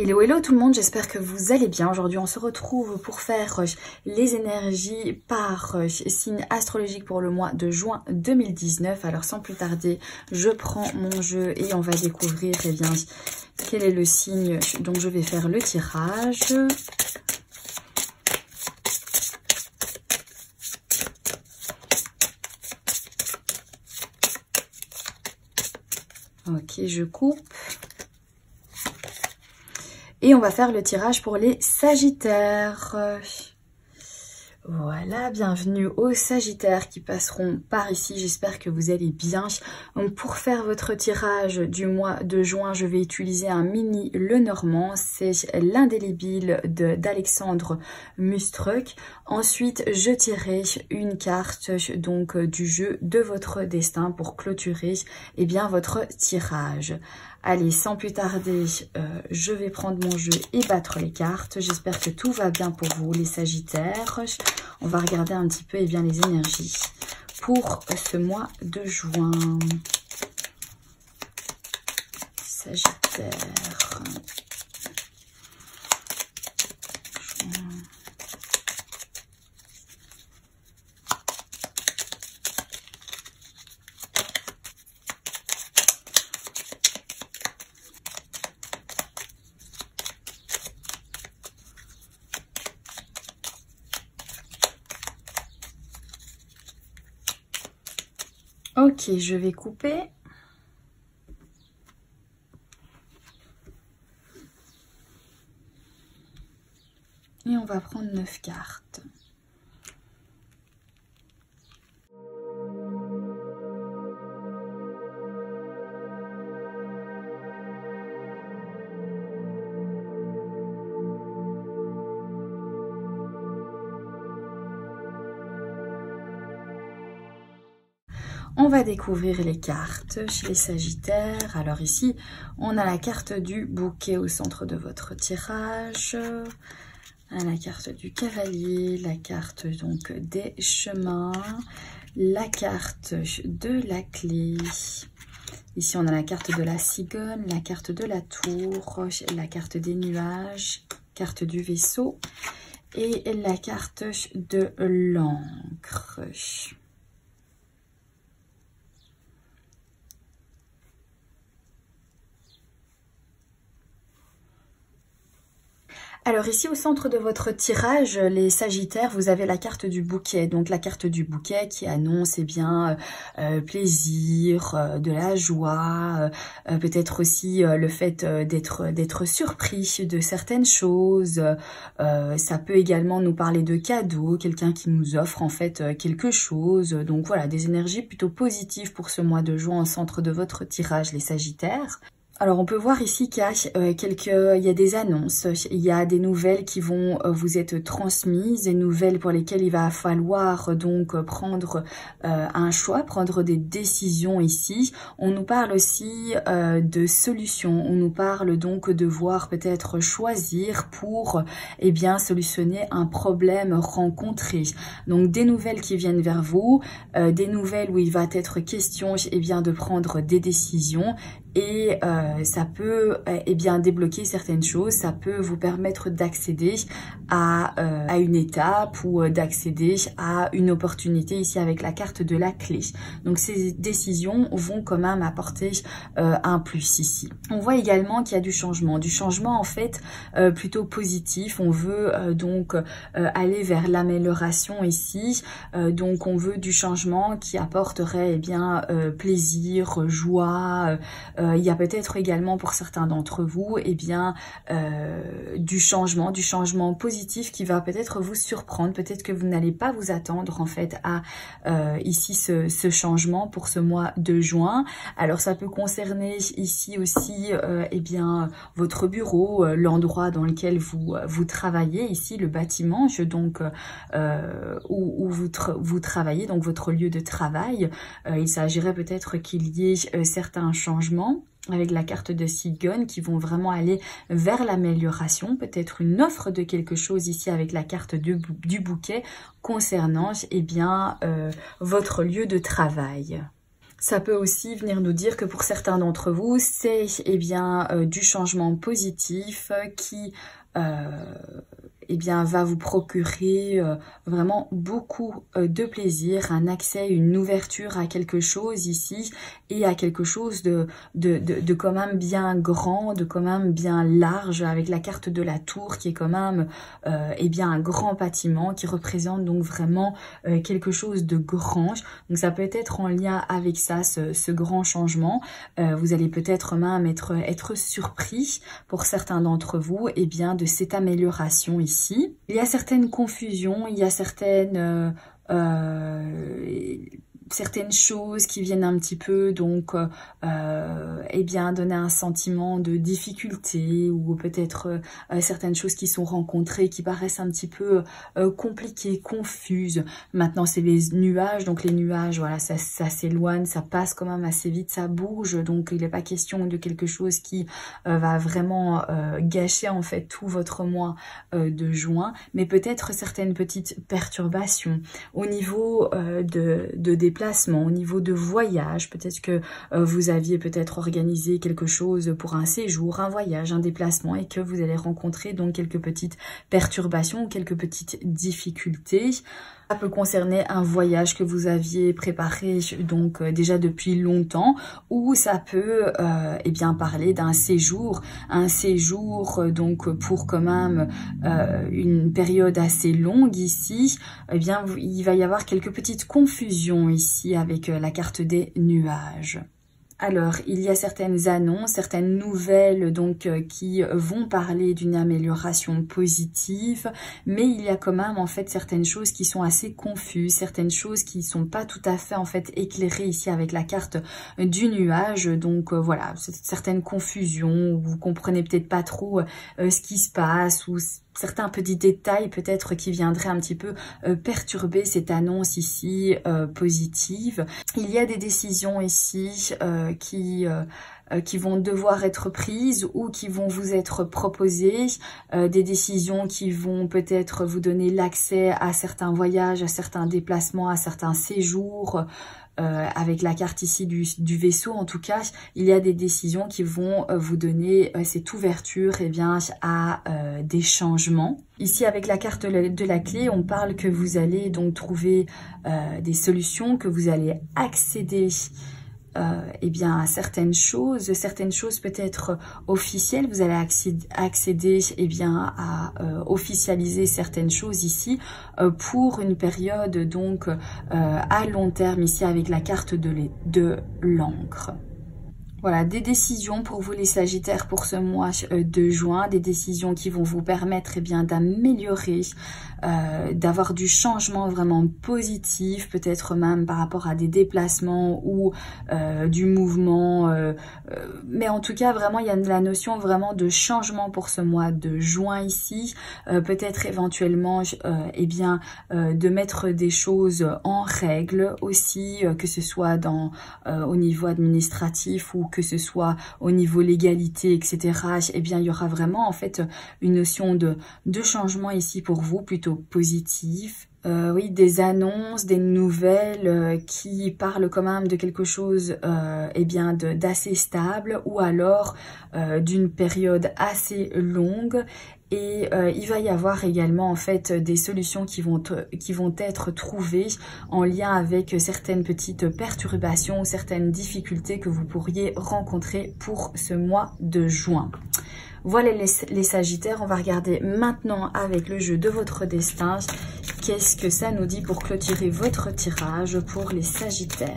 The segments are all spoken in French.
Hello hello tout le monde, j'espère que vous allez bien. Aujourd'hui on se retrouve pour faire les énergies par signe astrologique pour le mois de juin 2019. Alors sans plus tarder, je prends mon jeu et on va découvrir bien, quel est le signe. Donc je vais faire le tirage. Ok, je coupe. Et on va faire le tirage pour les Sagittaires. Voilà, bienvenue aux Sagittaires qui passeront par ici. J'espère que vous allez bien. Donc pour faire votre tirage du mois de juin, je vais utiliser un mini Lenormand. C'est l'indélébile d'Alexandre Mustruck. Ensuite, je tirerai une carte donc du jeu de votre destin pour clôturer bien votre tirage. Allez, sans plus tarder, je vais prendre mon jeu et battre les cartes. J'espère que tout va bien pour vous, les Sagittaires. On va regarder un petit peu bien les énergies pour ce mois de juin. Sagittaire. Juin. Ok, je vais couper. Et on va prendre 9 cartes. On va découvrir les cartes chez les Sagittaires. Alors ici, on a la carte du bouquet au centre de votre tirage. La carte du cavalier, la carte donc des chemins, la carte de la clé. Ici, on a la carte de la cigogne, la carte de la tour, la carte des nuages, carte du vaisseau et la carte de l'encre. Alors ici au centre de votre tirage, les Sagittaires, vous avez la carte du bouquet. Donc la carte du bouquet qui annonce bien plaisir, de la joie, peut-être aussi le fait d'être surpris de certaines choses. Ça peut également nous parler de cadeaux, quelqu'un qui nous offre en fait quelque chose. Donc voilà, des énergies plutôt positives pour ce mois de juin au centre de votre tirage, les Sagittaires. Alors on peut voir ici qu'il y a il y a des annonces, il y a des nouvelles qui vont vous être transmises, des nouvelles pour lesquelles il va falloir donc prendre un choix, prendre des décisions ici. On nous parle aussi de solutions, on nous parle donc de devoir peut-être choisir pour solutionner un problème rencontré. Donc des nouvelles qui viennent vers vous, des nouvelles où il va être question de prendre des décisions. Et ça peut débloquer certaines choses, ça peut vous permettre d'accéder à une étape ou d'accéder à une opportunité ici avec la carte de la clé. Donc ces décisions vont quand même apporter un plus ici. On voit également qu'il y a du changement en fait plutôt positif. On veut donc aller vers l'amélioration ici. Donc on veut du changement qui apporterait plaisir, joie. Il y a peut-être également pour certains d'entre vous du changement positif qui va peut-être vous surprendre. Peut-être que vous n'allez pas vous attendre en fait à ici ce changement pour ce mois de juin. Alors ça peut concerner ici aussi votre bureau, l'endroit dans lequel vous travaillez, ici le bâtiment donc où vous travaillez, donc votre lieu de travail. Il s'agirait peut-être qu'il y ait certains changements avec la carte de cigogne qui vont vraiment aller vers l'amélioration, peut-être une offre de quelque chose ici avec la carte du bouquet concernant votre lieu de travail. Ça peut aussi venir nous dire que pour certains d'entre vous, c'est du changement positif qui eh bien, va vous procurer vraiment beaucoup de plaisir, un accès, une ouverture à quelque chose ici et à quelque chose de quand même bien grand, de quand même bien large, avec la carte de la tour qui est quand même un grand bâtiment qui représente donc vraiment quelque chose de grand. Donc ça peut être en lien avec ça, ce grand changement. Vous allez peut-être même être surpris pour certains d'entre vous de cette amélioration ici. Il y a certaines confusions, il y a certaines choses qui viennent un petit peu donc donner un sentiment de difficulté, ou peut-être certaines choses qui sont rencontrées qui paraissent un petit peu compliquées, confuses. Maintenant c'est les nuages, donc les nuages voilà, ça s'éloigne, ça passe quand même assez vite, ça bouge, donc il n'est pas question de quelque chose qui va vraiment gâcher en fait tout votre mois de juin, mais peut-être certaines petites perturbations au niveau de déplacement, au niveau de voyage. Peut-être que vous aviez peut-être organisé quelque chose pour un séjour, un voyage, un déplacement, et que vous allez rencontrer donc quelques petites perturbations, quelques petites difficultés. Ça peut concerner un voyage que vous aviez préparé donc déjà depuis longtemps, ou ça peut parler d'un séjour, donc pour quand même une période assez longue ici. Il va y avoir quelques petites confusions ici avec la carte des nuages. Alors, il y a certaines annonces, certaines nouvelles donc qui vont parler d'une amélioration positive, mais il y a quand même en fait certaines choses qui sont assez confuses, certaines choses qui sont pas tout à fait en fait éclairées ici avec la carte du nuage. Donc voilà, certaines confusions, où vous comprenez peut-être pas trop ce qui se passe, ou certains petits détails peut-être qui viendraient un petit peu perturber cette annonce ici positive. Il y a des décisions ici qui vont devoir être prises ou qui vont vous être proposées, des décisions qui vont peut-être vous donner l'accès à certains voyages, à certains déplacements, à certains séjours. Avec la carte ici du vaisseau, en tout cas, il y a des décisions qui vont vous donner cette ouverture à des changements. Ici, avec la carte de la clé, on parle que vous allez donc trouver des solutions, que vous allez accéder à certaines choses peut-être officielles. Vous allez accéder à officialiser certaines choses ici pour une période donc à long terme ici avec la carte de l'encre. Voilà, des décisions pour vous les Sagittaires pour ce mois de juin, des décisions qui vont vous permettre d'améliorer, d'avoir du changement vraiment positif, peut-être même par rapport à des déplacements ou du mouvement, mais en tout cas vraiment il y a la notion vraiment de changement pour ce mois de juin ici, peut-être éventuellement de mettre des choses en règle aussi, que ce soit au niveau administratif ou que ce soit au niveau légalité, etc. Il y aura vraiment en fait une notion de changement ici pour vous, plutôt positif. Oui, des annonces, des nouvelles qui parlent quand même de quelque chose d'assez stable, ou alors d'une période assez longue. Et il va y avoir également en fait des solutions qui vont être trouvées en lien avec certaines petites perturbations, certaines difficultés que vous pourriez rencontrer pour ce mois de juin. Voilà les Sagittaires, on va regarder maintenant avec le jeu de votre destin. Qu'est-ce que ça nous dit pour clôturer votre tirage pour les Sagittaires?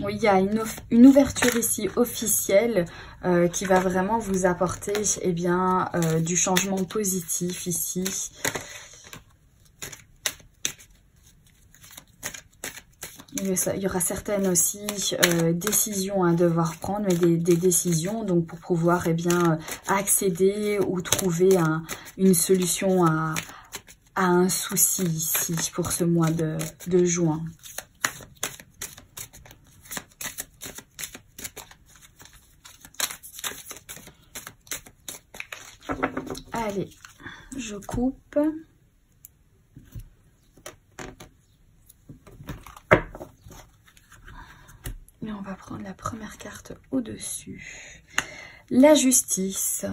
Oui, il y a une ouverture ici officielle qui va vraiment vous apporter du changement positif ici. Il y aura certaines aussi décisions à devoir prendre, mais des décisions donc pour pouvoir accéder ou trouver une solution à un souci ici pour ce mois de juin. Allez, je coupe. Et on va prendre la première carte au-dessus. La justice.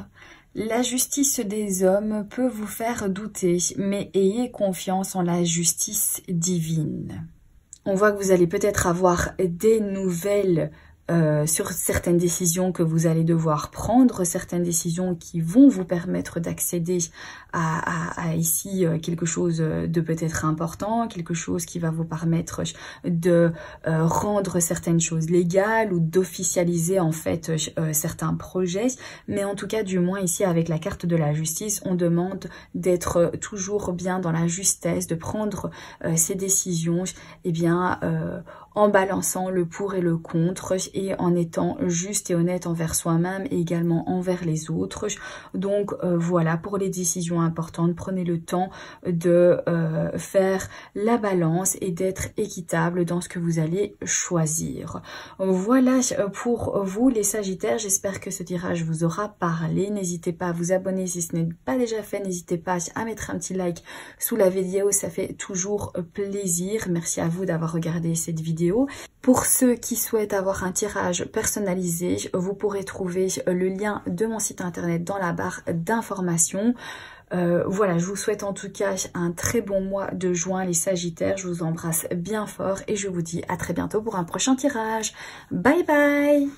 La justice des hommes peut vous faire douter, mais ayez confiance en la justice divine. On voit que vous allez peut-être avoir des nouvelles sur certaines décisions que vous allez devoir prendre, certaines décisions qui vont vous permettre d'accéder à ici quelque chose de peut-être important, quelque chose qui va vous permettre de rendre certaines choses légales ou d'officialiser en fait certains projets. Mais en tout cas, du moins ici avec la carte de la justice, on demande d'être toujours bien dans la justesse, de prendre ces décisions en balançant le pour et le contre et en étant juste et honnête envers soi-même et également envers les autres. Donc voilà, pour les décisions importantes, prenez le temps de faire la balance et d'être équitable dans ce que vous allez choisir. Voilà pour vous les Sagittaires, j'espère que ce tirage vous aura parlé. N'hésitez pas à vous abonner si ce n'est pas déjà fait, n'hésitez pas à mettre un petit like sous la vidéo, ça fait toujours plaisir. Merci à vous d'avoir regardé cette vidéo. Pour ceux qui souhaitent avoir un tirage personnalisé, vous pourrez trouver le lien de mon site internet dans la barre d'informations. Voilà, je vous souhaite en tout cas un très bon mois de juin les Sagittaires. Je vous embrasse bien fort et je vous dis à très bientôt pour un prochain tirage. Bye bye!